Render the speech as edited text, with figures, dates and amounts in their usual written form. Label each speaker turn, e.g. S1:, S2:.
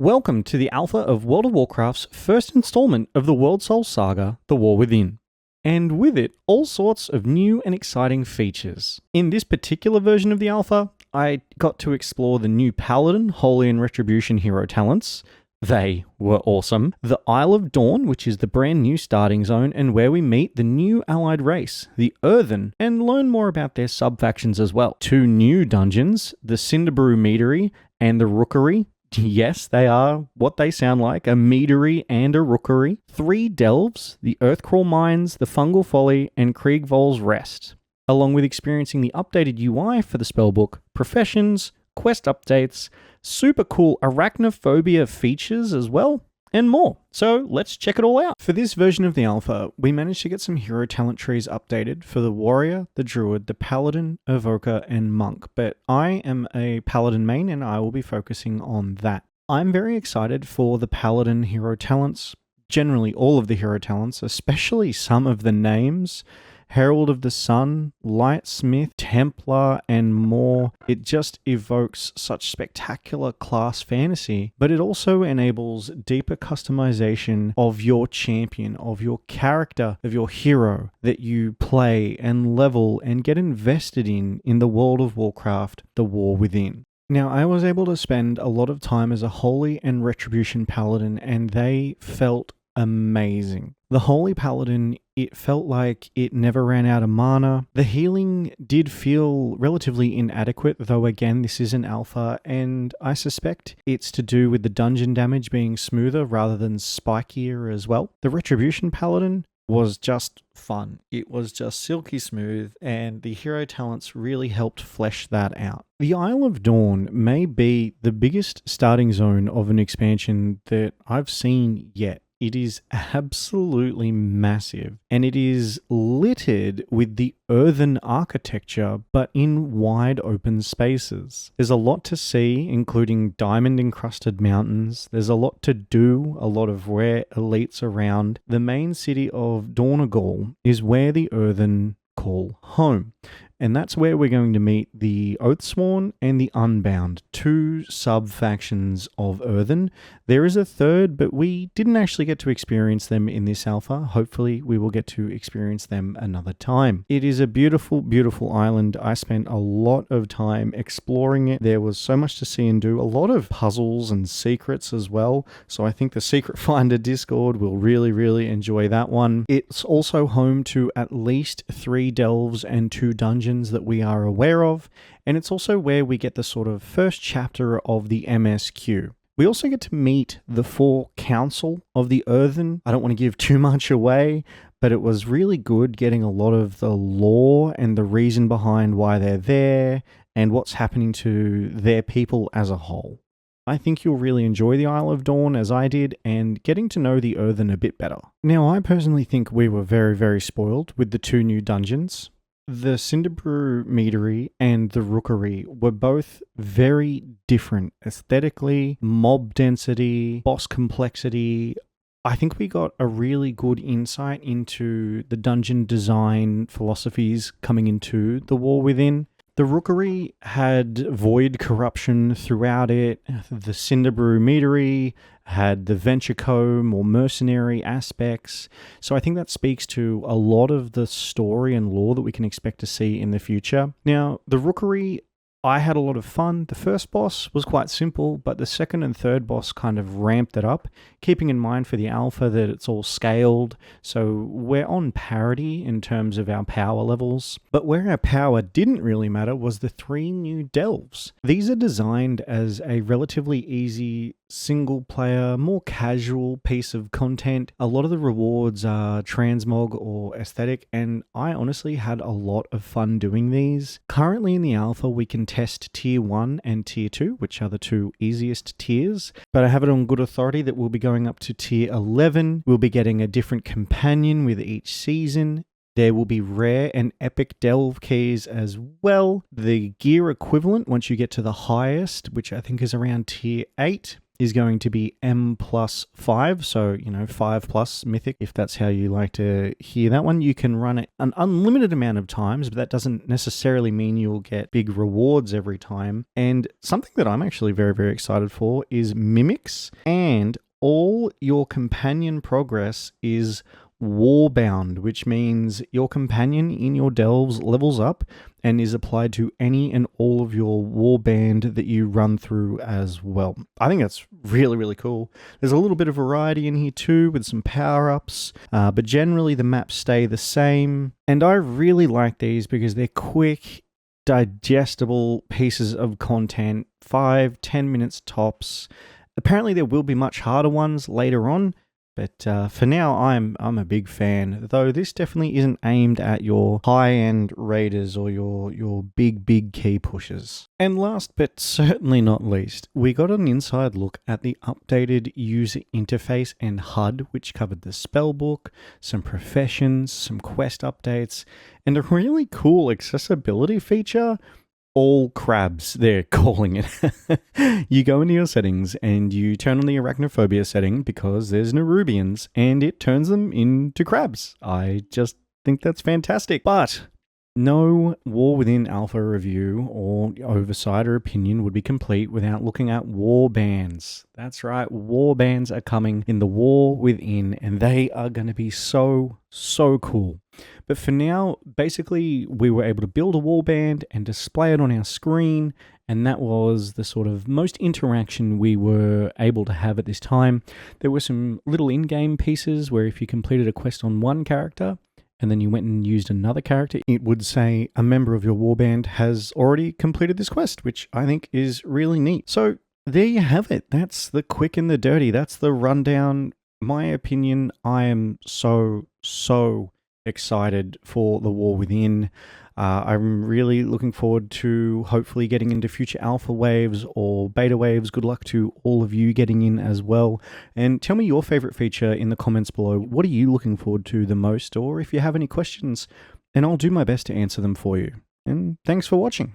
S1: Welcome to the alpha of World of Warcraft's first installment of the World Soul Saga, The War Within. And with it, all sorts of new and exciting features. In this particular version of the alpha, I got to explore the new Paladin, Holy and Retribution hero talents. They were awesome. The Isle of Dorn, which is the brand new starting zone and where we meet the new allied race, the Earthen, and learn more about their sub-factions as well. Two new dungeons, the Cinderbrew Meadery and the Rookery. Yes, they are what they sound like, a meadery and a rookery. 3 delves, the Earthcrawl Mines, the Fungal Folly, and Kriegvol's Rest, along with experiencing the updated UI for the spellbook, professions, quest updates, super cool arachnophobia features as well, and more. So let's check it all out. For this version of the alpha, we managed to get some hero talent trees updated for the warrior, the druid, the paladin, evoker, and monk, but I am a paladin main and I will be focusing on that. I'm very excited for the paladin hero talents, generally all of the hero talents, especially some of the names. Herald of the Sun, Lightsmith, Templar, and more. It just evokes such spectacular class fantasy, but it also enables deeper customization of your champion, of your character, of your hero that you play and level and get invested in the World of Warcraft, The War Within. Now, I was able to spend a lot of time as a Holy and Retribution Paladin, and they felt amazing. The Holy Paladin, it felt like it never ran out of mana. The healing did feel relatively inadequate, though again, this is an alpha, and I suspect it's to do with the dungeon damage being smoother rather than spikier as well. The Retribution Paladin was just fun. It was just silky smooth, and the hero talents really helped flesh that out. The Isle of Dorn may be the biggest starting zone of an expansion that I've seen yet. It is absolutely massive, and it is littered with the earthen architecture, but in wide open spaces. There's a lot to see, including diamond-encrusted mountains. There's a lot to do, a lot of rare elites around. The main city of Dornagol is where the earthen call home. And that's where we're going to meet the Oathsworn and the Unbound, 2 sub-factions of Earthen. There is a third, but we didn't actually get to experience them in this alpha. Hopefully, we will get to experience them another time. It is a beautiful, beautiful island. I spent a lot of time exploring it. There was so much to see and do, a lot of puzzles and secrets as well. So I think the Secret Finder Discord will really, really enjoy that one. It's also home to at least 3 delves and 2 dungeons that we are aware of, and it's also where we get the sort of first chapter of the MSQ. We also get to meet the 4 council of the Earthen. I don't want to give too much away, but it was really good getting a lot of the lore and the reason behind why they're there and what's happening to their people as a whole. I think you'll really enjoy the Isle of Dorn as I did, and getting to know the Earthen a bit better. Now, I personally think we were very, very spoiled with the 2 new dungeons. The Cinderbrew Meadery and the Rookery were both very different aesthetically, mob density, boss complexity. I think we got a really good insight into the dungeon design philosophies coming into The War Within. The Rookery had void corruption throughout it. The Cinderbrew Meadery had the venture comb or mercenary aspects. So I think that speaks to a lot of the story and lore that we can expect to see in the future. Now, the Rookery, I had a lot of fun. The first boss was quite simple, but the second and third boss kind of ramped it up, keeping in mind for the alpha that it's all scaled, so we're on parity in terms of our power levels. But where our power didn't really matter was the 3 new delves. These are designed as a relatively easy single player, more casual piece of content. A lot of the rewards are transmog or aesthetic, and I honestly had a lot of fun doing these. Currently in the alpha, we can test tier 1 and tier 2, which are the 2 easiest tiers, but I have it on good authority that we'll be going up to tier 11. We'll be getting a different companion with each season. There will be rare and epic delve keys as well. The gear equivalent, once you get to the highest, which I think is around tier 8, is going to be M plus 5, so 5 plus mythic, if that's how you like to hear that one. You can run it an unlimited amount of times, but that doesn't necessarily mean you'll get big rewards every time. And something that I'm actually very, very excited for is mimics, and all your companion progress is warbound, which means your companion in your delves levels up and is applied to any and all of your warband that you run through as well. I think that's really, really cool. There's a little bit of variety in here too with some power-ups, but generally the maps stay the same. And I really like these because they're quick, digestible pieces of content, 5-10 minutes tops. Apparently there will be much harder ones later on, but for now, I'm a big fan, though this definitely isn't aimed at your high-end raiders or your big key pushers. And last but certainly not least, we got an inside look at the updated user interface and HUD, which covered the spellbook, some professions, some quest updates, and a really cool accessibility feature. All crabs, they're calling it. You go into your settings and you turn on the arachnophobia setting because there's Nerubians, and it turns them into crabs. I just think that's fantastic. But no War Within Alpha review or oversight or opinion would be complete without looking at war bands. That's right, war bands are coming in the War Within, and they are going to be so cool. But for now, basically, we were able to build a warband and display it on our screen, and that was the sort of most interaction we were able to have at this time. There were some little in-game pieces where if you completed a quest on one character, and then you went and used another character, it would say a member of your warband has already completed this quest, which I think is really neat. So there you have it. That's the quick and the dirty. That's the rundown. My opinion, I am so excited for the War Within. I'm really looking forward to hopefully getting into future alpha waves or beta waves. Good luck to all of you getting in as well. And tell me your favorite feature in the comments below. What are you looking forward to the most? Or if you have any questions, and I'll do my best to answer them for you. And thanks for watching.